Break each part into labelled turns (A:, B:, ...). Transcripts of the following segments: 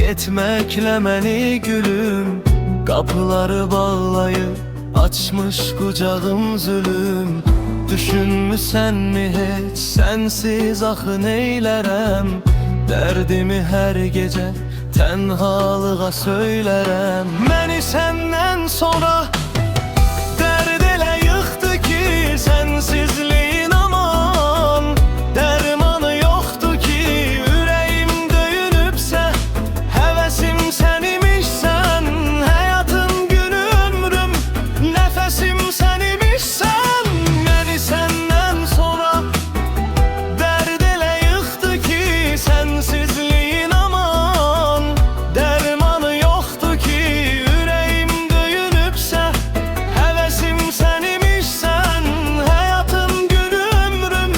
A: Getməklə məni gülüm, qapıları bağlayıb açmış qucağım zülüm. Düşünmüsənmi heç, sənsiz axı neylərəm? Dərdimi hər gecə tənhalığa söylərəm. Məni səndən sonra dərd elə yıxdı ki, sənsizliyin aman dərmanı yoxdur ki. Ürəyim döyünübsə, həvəsim sən imişsən, həyatım, günüm, ömrüm, nəfəsim sən imişsən. Məni səndən sonra dərd elə yıxdı ki, sənsizliyin aman dərmanı yoxdur ki. Ürəyim döyünübsə, həvəsim sən imişsən, həyatım, günüm, ömrüm,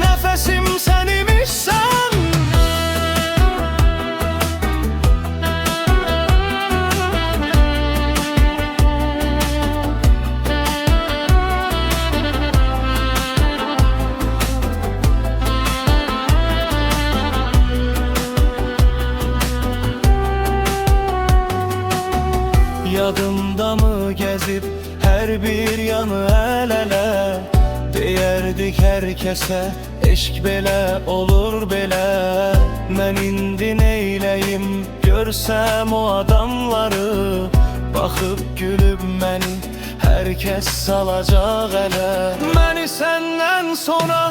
A: nəfəsim sən imişsən. Yadımda mı gəzib hər bir yanı əl-ələ? Deyərdik hər kəsə, eşq belə olur belə. Mən indi neyləyim, görsəm o adamları, baxıb gülüb məni hər kəs salacaq ələ. Məni səndən sonra